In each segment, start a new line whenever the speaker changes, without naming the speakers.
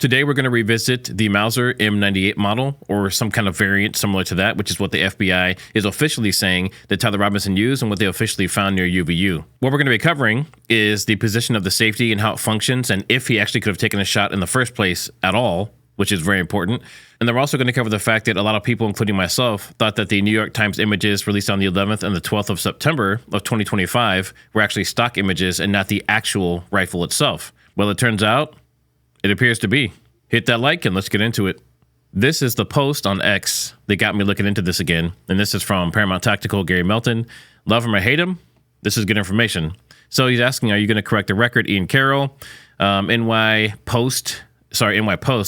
Today, we're going to revisit the Mauser M98 model, or some kind of variant similar to that, which is what the FBI is officially saying that Tyler Robinson used and what they officially found near UVU. What we're going to be covering is the position of the safety and how it functions, and if he actually could have taken a shot in the first place at all, which is very important. And then we're also going to cover the fact that a lot of people, including myself, thought that the New York Times images released on the 11th and the 12th of September of 2025 were actually stock images and not the actual rifle itself. Well, it turns out it appears to be. Hit that like and let's get into it. This is the post on X that got me looking into this again. And this is from Paramount Tactical Gary Melton. Love him or hate him, this is good information. So he's asking, are you going to correct the record? Ian Carroll, NY Post,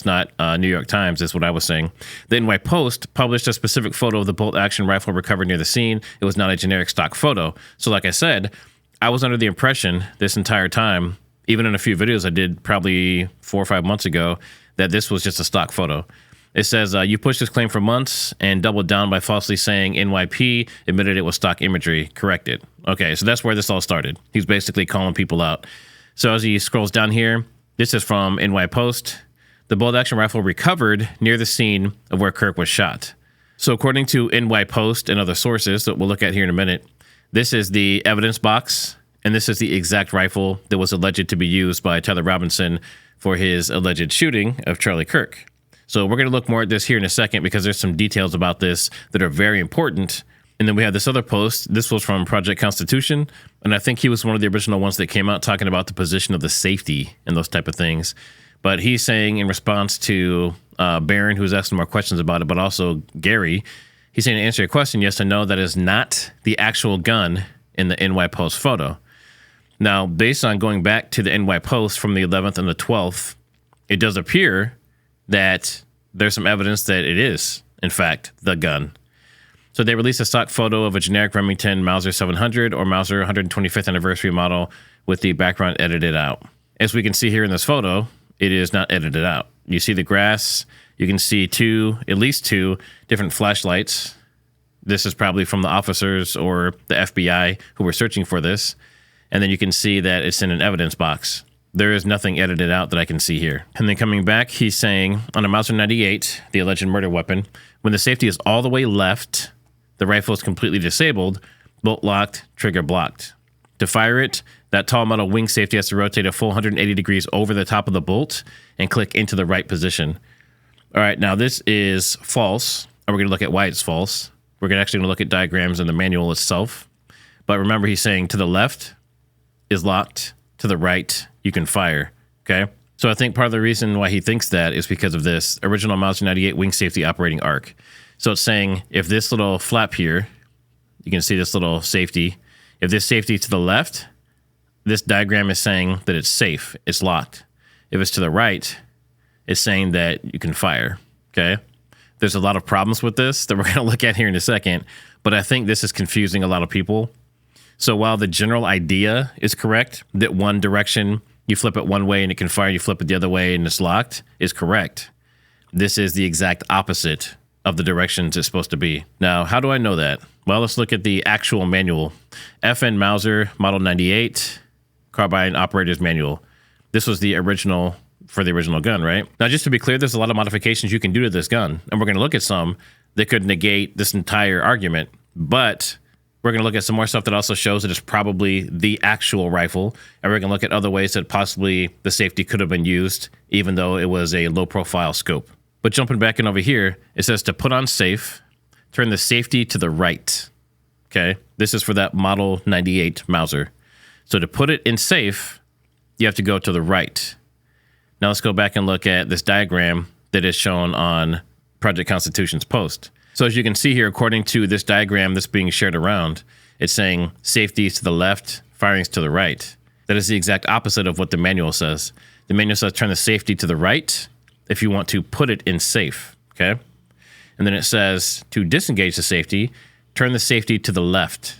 not New York Times, is what I was saying. The NY Post published a specific photo of the bolt action rifle recovered near the scene. It was not a generic stock photo. So like I said, I was under the impression this entire time, even in a few videos I did probably 4 or 5 months ago, that this was just a stock photo. It says, you pushed this claim for months and doubled down by falsely saying NYP admitted it was stock imagery. Corrected. Okay, so that's where this all started. He's basically calling people out. So as he scrolls down here, this is from NY Post. The bolt action rifle recovered near the scene of where Kirk was shot. So according to NY Post and other sources that we'll look at here in a minute, this is the evidence box. And this is the exact rifle that was alleged to be used by Tyler Robinson for his alleged shooting of Charlie Kirk. So we're going to look more at this here in a second because there's some details about this that are very important. And then we have this other post. This was from Project Constitution. And I think he was one of the original ones that came out talking about the position of the safety and those type of things. But he's saying in response to Barron, who was asking more questions about it, but also Gary, he's saying to answer your question, yes or no, that is not the actual gun in the NY Post photo. Now, based on going back to the NY Post from the 11th and the 12th, it does appear that there's some evidence that it is, in fact, the gun. So they released a stock photo of a generic Remington Mauser 700 or Mauser 125th anniversary model with the background edited out. As we can see here in this photo, it is not edited out. You see the grass. You can see at least two different flashlights. This is probably from the officers or the FBI who were searching for this. And then you can see that it's in an evidence box. There is nothing edited out that I can see here. And then coming back, he's saying on a Mauser 98, the alleged murder weapon, when the safety is all the way left, the rifle is completely disabled, bolt locked, trigger blocked. To fire it, that tall metal wing safety has to rotate a full 180 degrees over the top of the bolt and click into the right position. All right, now this is false, and we're going to look at why it's false. We're actually going to look at diagrams in the manual itself. But remember, he's saying to the left is locked, to the right you can fire. Okay, so I think part of the reason why he thinks that is because of this original Mauser 98 wing safety operating arc. So it's saying if this little flap here, you can see this little safety, if this safety to the left, this diagram is saying that it's safe, it's locked. If it's to the right, it's saying that you can fire. Okay, there's a lot of problems with this that we're going to look at here in a second, but I think this is confusing a lot of people. So while the general idea is correct, that one direction, you flip it one way and it can fire, you flip it the other way and it's locked, is correct. This is the exact opposite of the directions it's supposed to be. Now, how do I know that? Well, let's look at the actual manual. FN Mauser Model 98 Carbine Operator's Manual. This was the original for the original gun, right? Now, just to be clear, there's a lot of modifications you can do to this gun, and we're going to look at some that could negate this entire argument, but we're going to look at some more stuff that also shows that it's probably the actual rifle. And we're going to look at other ways that possibly the safety could have been used, even though it was a low profile scope. But jumping back in over here, it says to put on safe, turn the safety to the right. Okay, this is for that Model 98 Mauser. So to put it in safe, you have to go to the right. Now let's go back and look at this diagram that is shown on Project Constitution's post. So as you can see here, according to this diagram that's being shared around, it's saying safety is to the left, firing is to the right. That is the exact opposite of what the manual says. The manual says turn the safety to the right if you want to put it in safe, okay? And then it says to disengage the safety, turn the safety to the left.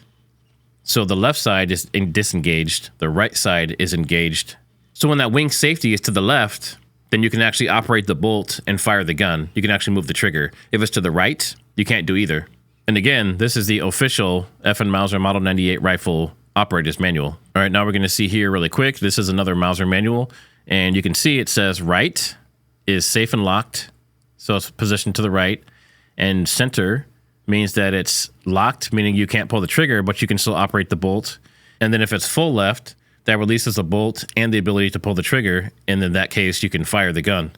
So the left side is disengaged, the right side is engaged. So when that wing safety is to the left, then you can actually operate the bolt and fire the gun. You can actually move the trigger. If it's to the right, you can't do either. And again, this is the official FN Mauser Model 98 rifle operator's manual. All right, now we're going to see here really quick. This is another Mauser manual, and you can see it says right, is safe and locked, so it's positioned to the right, and center means that it's locked, meaning you can't pull the trigger, but you can still operate the bolt. And then if it's full left, that releases a bolt and the ability to pull the trigger, and in that case, you can fire the gun.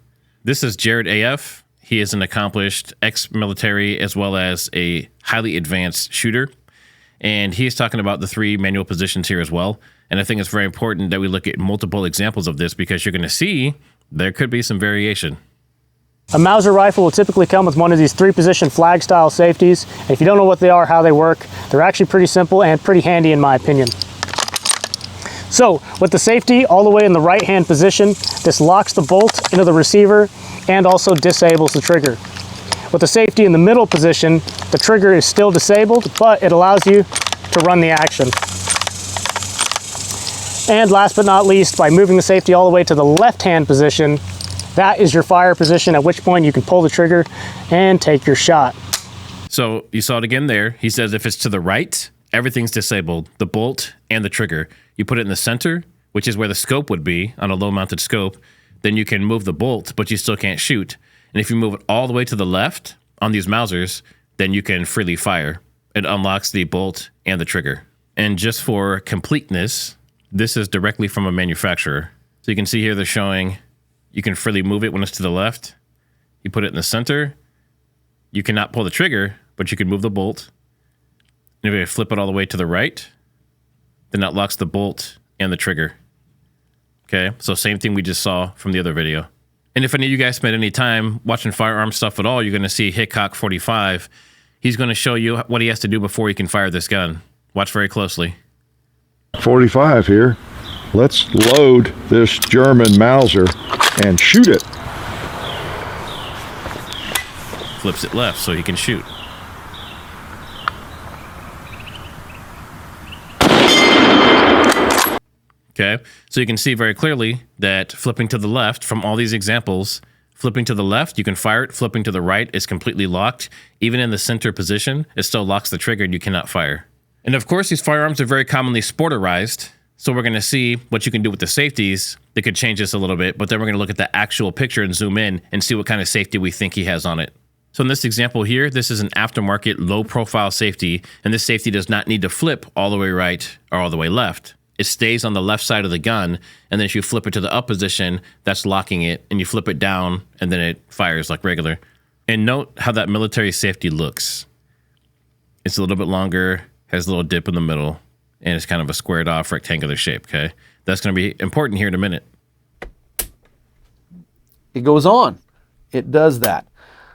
This is Jared AF. He is an accomplished ex-military as well as a highly advanced shooter. And he's talking about the 3 manual positions here as well. And I think it's very important that we look at multiple examples of this because you're going to see there could be some variation.
A Mauser rifle will typically come with one of these 3-position flag style safeties. And if you don't know what they are, how they work, they're actually pretty simple and pretty handy in my opinion. So with the safety all the way in the right hand position, this locks the bolt into the receiver and also disables the trigger. With the safety in the middle position, the trigger is still disabled, but it allows you to run the action. And last but not least, by moving the safety all the way to the left hand position, that is your fire position, at which point you can pull the trigger and take your shot.
So you saw it again there. He says if it's to the right, everything's disabled, the bolt and the trigger. You put it in the center, which is where the scope would be on a low mounted scope, then you can move the bolt, but you still can't shoot. And if you move it all the way to the left on these Mausers, then you can freely fire. It unlocks the bolt and the trigger. And just for completeness, this is directly from a manufacturer. So you can see here they're showing you can freely move it when it's to the left. You put it in the center. You cannot pull the trigger, but you can move the bolt. And if you flip it all the way to the right, then that locks the bolt and the trigger. Okay, so same thing we just saw from the other video. And if any of you guys spend any time watching firearm stuff at all, you're going to see Hickok 45. He's going to show you what he has to do before he can fire this gun. Watch very closely.
45 here. Let's load this German Mauser and shoot it.
Flips it left so he can shoot. Okay, so you can see very clearly that flipping to the left from all these examples, flipping to the left, you can fire it. Flipping to the right is completely locked. Even in the center position, it still locks the trigger and you cannot fire. And of course, these firearms are very commonly sporterized. So we're going to see what you can do with the safeties that could change this a little bit, but then we're going to look at the actual picture and zoom in and see what kind of safety we think he has on it. So in this example here, this is an aftermarket low profile safety, and this safety does not need to flip all the way right or all the way left. It stays on the left side of the gun, and then if you flip it to the up position, that's locking it, and you flip it down, and then it fires like regular. And note how that military safety looks. It's a little bit longer, has a little dip in the middle, and it's kind of a squared off rectangular shape, okay? That's going to be important here in a minute.
It goes on. It does that.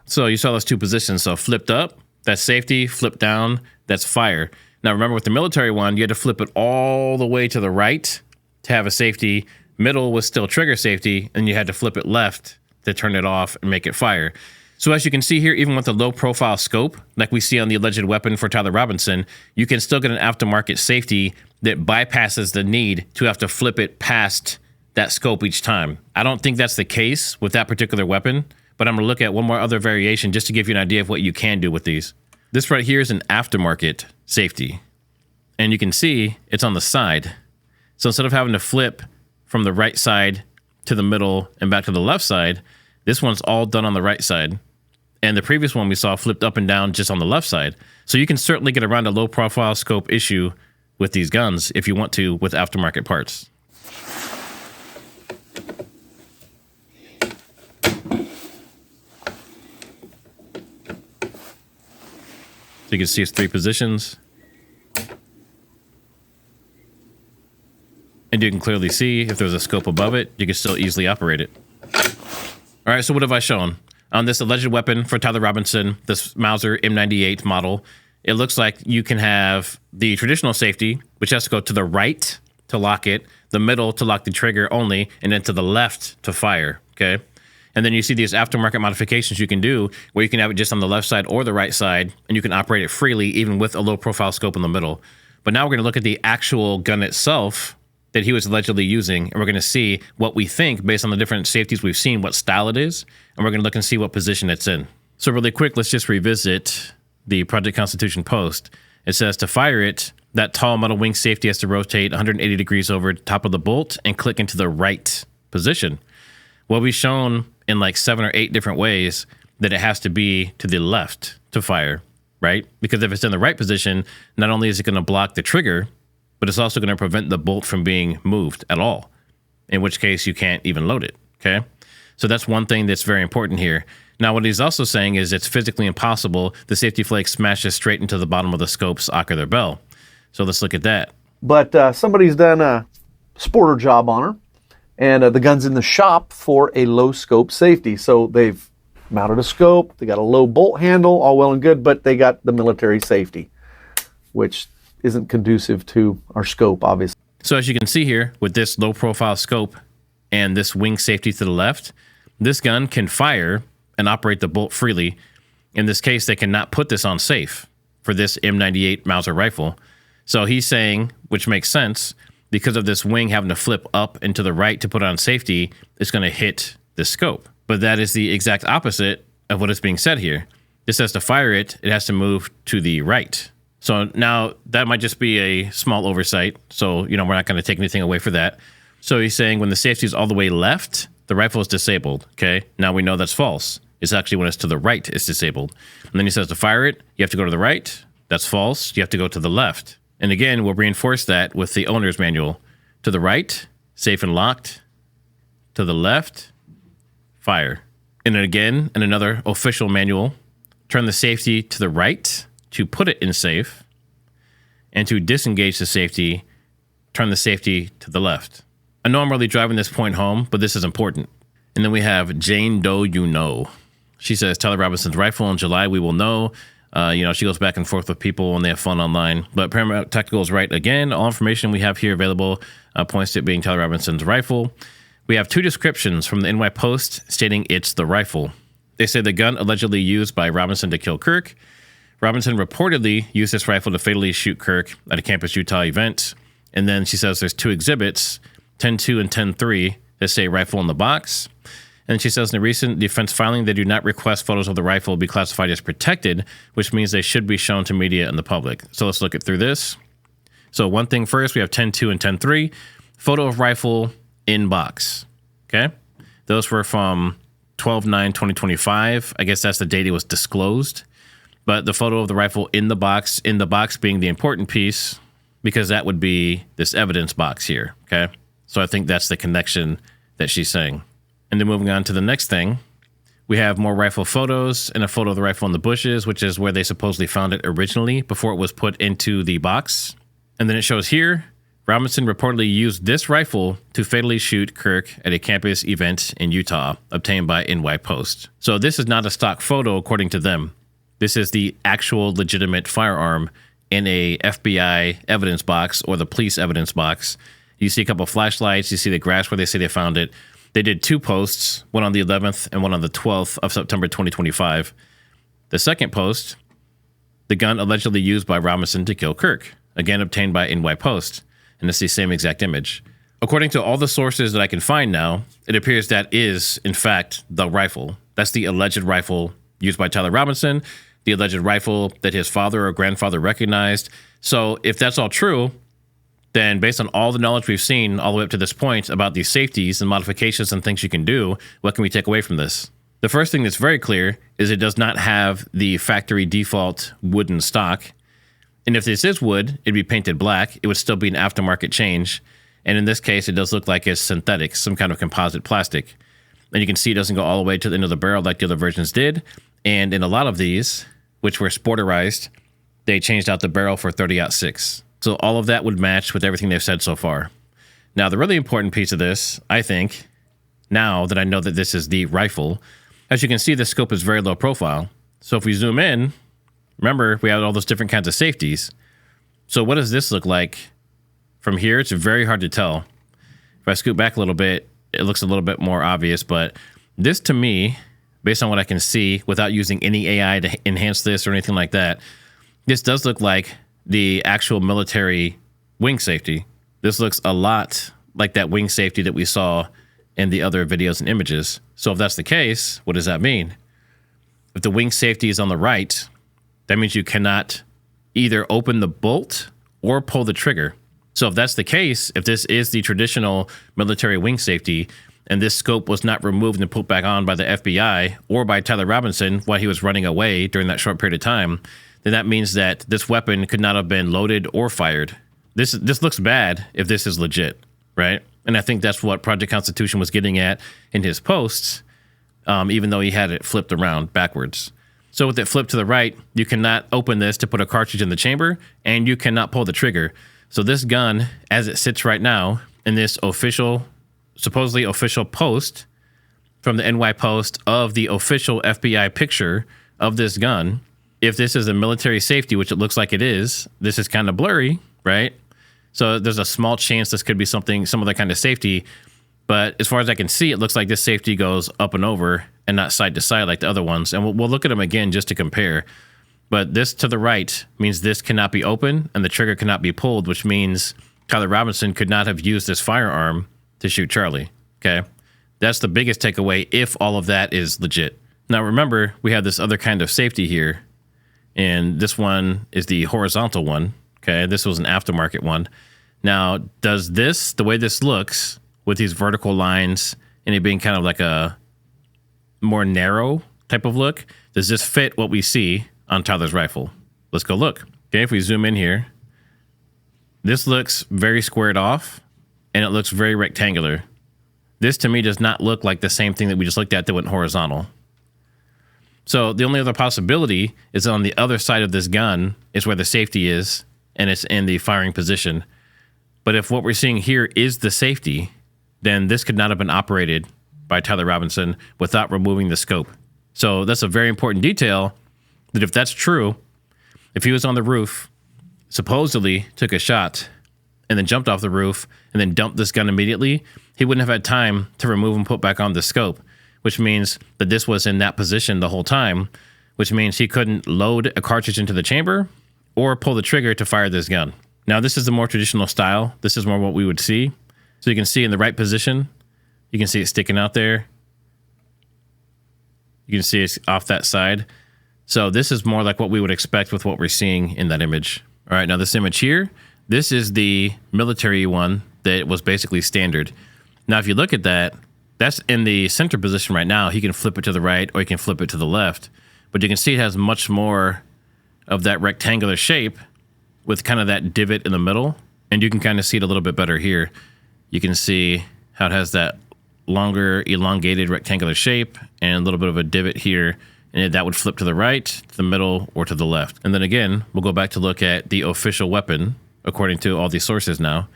So you saw those 2 positions. So flipped up, that's safety. Flipped down, that's fire. Now remember with the military one, you had to flip it all the way to the right to have a safety. Middle was still trigger safety, and you had to flip it left to turn it off and make it fire. So as you can see here, even with the low profile scope, like we see on the alleged weapon for Tyler Robinson, you can still get an aftermarket safety that bypasses the need to have to flip it past that scope each time. I don't think that's the case with that particular weapon, but I'm gonna look at one more other variation just to give you an idea of what you can do with these. This right here is an aftermarket safety, and you can see it's on the side. So instead of having to flip from the right side to the middle and back to the left side, this one's all done on the right side. And the previous one we saw flipped up and down just on the left side. So you can certainly get around a low profile scope issue with these guns if you want to with aftermarket parts. So you can see it's 3 positions. And you can clearly see if there's a scope above it, you can still easily operate it. All right, so what have I shown? On this alleged weapon for Tyler Robinson, this Mauser M98 model, it looks like you can have the traditional safety, which has to go to the right to lock it, the middle to lock the trigger only, and then to the left to fire, okay? And then you see these aftermarket modifications you can do where you can have it just on the left side or the right side, and you can operate it freely even with a low profile scope in the middle. But now we're gonna look at the actual gun itself that he was allegedly using, and we're going to see what we think based on the different safeties we've seen, what style it is, and we're going to look and see what position it's in. So really quick, let's just revisit the Project Constitution post. It says to fire it, that tall metal wing safety has to rotate 180 degrees over the top of the bolt and click into the right position. What we've shown in like 7 or 8 different ways that it has to be to the left to fire, right? Because if it's in the right position, not only is it going to block the trigger, but it's also going to prevent the bolt from being moved at all, in which case you can't even load it, okay? So that's one thing that's very important here. Now, what he's also saying is it's physically impossible. The safety flake smashes straight into the bottom of the scope's ocular bell. So let's look at that.
But somebody's done a sporter job on her, and the gun's in the shop for a low scope safety. So they've mounted a scope, they got a low bolt handle, all well and good, but they got the military safety, which isn't conducive to our scope, obviously.
So as you can see here, with this low profile scope and this wing safety to the left, this gun can fire and operate the bolt freely. In this case, they cannot put this on safe for this M98 Mauser rifle. So he's saying, which makes sense, because of this wing having to flip up and to the right to put on safety, it's going to hit the scope. But that is the exact opposite of what is being said here. This says to fire it, it has to move to the right. So now that might just be a small oversight. So, we're not going to take anything away for that. So he's saying when the safety is all the way left, the rifle is disabled. Okay. Now we know that's false. It's actually when it's to the right, it's disabled. And then he says to fire it, you have to go to the right. That's false. You have to go to the left. And again, we'll reinforce that with the owner's manual. To the right, safe and locked. To the left, fire. And then again, in another official manual, turn the safety to the right to put it in safe. And to disengage the safety, turn the safety to the left. I know I'm really driving this point home, but this is important. And then we have Jane Doe. She says, Tyler Robinson's rifle in July, we will know. She goes back and forth with people when they have fun online. But Paramount Tactical is right again. All information we have here available points to it being Tyler Robinson's rifle. We have 2 descriptions from the NY Post stating it's the rifle. They say the gun allegedly used by Robinson to kill Kirk. Robinson reportedly used this rifle to fatally shoot Kirk at a Campus Utah event. And then she says there's 2 exhibits, 10-2 and 10-3, that say rifle in the box. And she says in a recent defense filing, they do not request photos of the rifle be classified as protected, which means they should be shown to media and the public. So let's look through this. So one thing first, we have 10-2 and 10-3, photo of rifle in box. Okay. Those were from 12/9/2025. I guess that's the date it was disclosed. But the photo of the rifle in the box being the important piece, because that would be this evidence box here. Okay. So I think that's the connection that she's saying. And then moving on to the next thing, we have more rifle photos and a photo of the rifle in the bushes, which is where they supposedly found it originally before it was put into the box. And then it shows here, Robinson reportedly used this rifle to fatally shoot Kirk at a campus event in Utah, obtained by NY Post. So this is not a stock photo according to them. This is the actual legitimate firearm in a FBI evidence box or the police evidence box. You see a couple of flashlights, you see the grass where they say they found it. They did 2 posts, one on the 11th and one on the 12th of September 2025. The second post, the gun allegedly used by Robinson to kill Kirk, again obtained by NY Post, and it's the same exact image. According to all the sources that I can find now, it appears that is, in fact, the rifle. That's the alleged rifle used by Tyler Robinson, the alleged rifle that his father or grandfather recognized. So if that's all true, then based on all the knowledge we've seen all the way up to this point about these safeties and modifications and things you can do, what can we take away from this? The first thing that's very clear is it does not have the factory default wooden stock. And if this is wood, it'd be painted black. It would still be an aftermarket change. And in this case, it does look like it's synthetic, some kind of composite plastic. And you can see it doesn't go all the way to the end of the barrel like the other versions did. And in a lot of these, which were sporterized, they changed out the barrel for 30-06. So all of that would match with everything they've said so far. Now, the really important piece of this, I think, now that I know that this is the rifle, as you can see, the scope is very low profile. So if we zoom in, remember, we have all those different kinds of safeties. So what does this look like from here? It's very hard to tell. If I scoot back a little bit, it looks a little bit more obvious. But this, to me, based on what I can see, without using any AI to enhance this or anything like that, this does look like the actual military wing safety. This looks a lot like that wing safety that we saw in the other videos and images. So if that's the case, what does that mean? If the wing safety is on the right, that means you cannot either open the bolt or pull the trigger. So if that's the case, if this is the traditional military wing safety, and this scope was not removed and put back on by the FBI or by Tyler Robinson while he was running away during that short period of time, then that means that this weapon could not have been loaded or fired. This looks bad if this is legit, right? And I think that's what Project Constitution was getting at in his posts, even though he had it flipped around backwards. So with it flipped to the right, you cannot open this to put a cartridge in the chamber, and you cannot pull the trigger. So this gun, as it sits right now in this supposedly official post from the NY Post of the official FBI picture of this gun, if this is a military safety, which it looks like it is, this is kind of blurry, right? So there's a small chance this could be some other kind of safety. But as far as I can see, it looks like this safety goes up and over and not side to side like the other ones. And we'll look at them again just to compare. But this to the right means this cannot be open and the trigger cannot be pulled, which means Tyler Robinson could not have used this firearm to shoot Charlie. Okay, that's the biggest takeaway if all of that is legit. Now remember, we have this other kind of safety here, and this one is the horizontal one. Okay, this was an aftermarket one. Now, does this, the way this looks with these vertical lines and it being kind of like a more narrow type of look, does this fit what we see on Tyler's rifle? Let's go look. Okay, if we zoom in here, this looks very squared off and it looks very rectangular. This to me does not look like the same thing that we just looked at that went horizontal. So the only other possibility is on the other side of this gun is where the safety is, and it's in the firing position. But if what we're seeing here is the safety, then this could not have been operated by Tyler Robinson without removing the scope. So that's a very important detail, that if that's true, if he was on the roof, supposedly took a shot, and then jumped off the roof, and then dumped this gun immediately, he wouldn't have had time to remove and put back on the scope, which means that this was in that position the whole time, which means he couldn't load a cartridge into the chamber or pull the trigger to fire this gun. Now, this is the more traditional style. This is more what we would see. So you can see in the right position, you can see it sticking out there. You can see it's off that side. So this is more like what we would expect with what we're seeing in that image. All right, now this image here, this is the military one that was basically standard. Now, if you look at that, that's in the center position right now. He can flip it to the right or he can flip it to the left. But you can see it has much more of that rectangular shape with kind of that divot in the middle. And you can kind of see it a little bit better here. You can see how it has that longer, elongated rectangular shape and a little bit of a divot here. And that would flip to the right, to the middle, or to the left. And then again, we'll go back to look at the official weapon, according to all these sources now.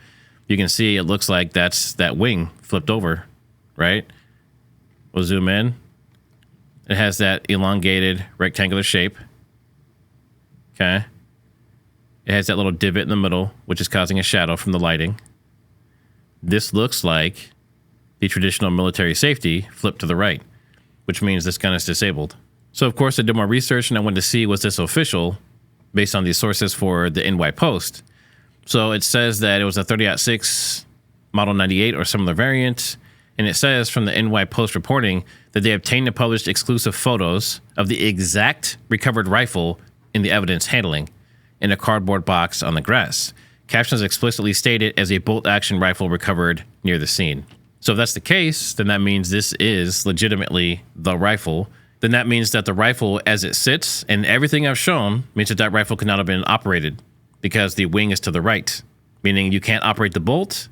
You can see it looks like that's that wing flipped over, right? We'll zoom in. It has that elongated rectangular shape. Okay. It has that little divot in the middle, which is causing a shadow from the lighting. This looks like the traditional military safety flipped to the right, which means this gun is disabled. So, of course, I did more research and I wanted to see, was this official based on these sources for the NY Post. So it says that it was a 30-06 Model 98 or similar variant. And it says from the NY Post reporting that they obtained and published exclusive photos of the exact recovered rifle in the evidence handling in a cardboard box on the grass. Captions explicitly state it as a bolt-action rifle recovered near the scene. So if that's the case, then that means this is legitimately the rifle. Then that means that the rifle as it sits and everything I've shown means that that rifle could not have been operated because the wing is to the right, meaning you can't operate the bolt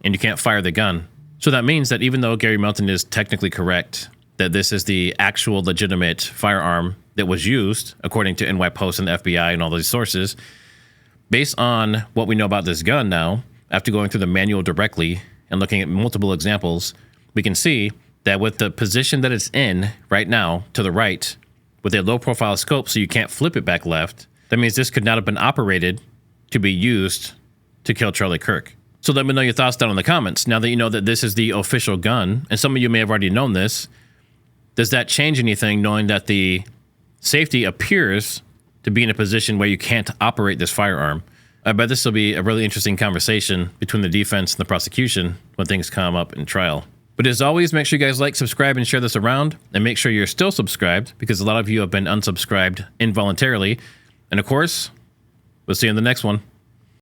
and you can't fire the gun. So that means that even though Gary Melton is technically correct that this is the actual legitimate firearm that was used, according to NY Post and the FBI and all these sources, based on what we know about this gun now, after going through the manual directly and looking at multiple examples, we can see that with the position that it's in right now, to the right, with a low-profile scope so you can't flip it back left, that means this could not have been operated to be used to kill Charlie Kirk. So let me know your thoughts down in the comments. Now that you know that this is the official gun, and some of you may have already known this, does that change anything knowing that the safety appears to be in a position where you can't operate this firearm? I bet this will be a really interesting conversation between the defense and the prosecution when things come up in trial. But as always, make sure you guys like, subscribe, and share this around. And make sure you're still subscribed because a lot of you have been unsubscribed involuntarily. And of course, we'll see you in the next one.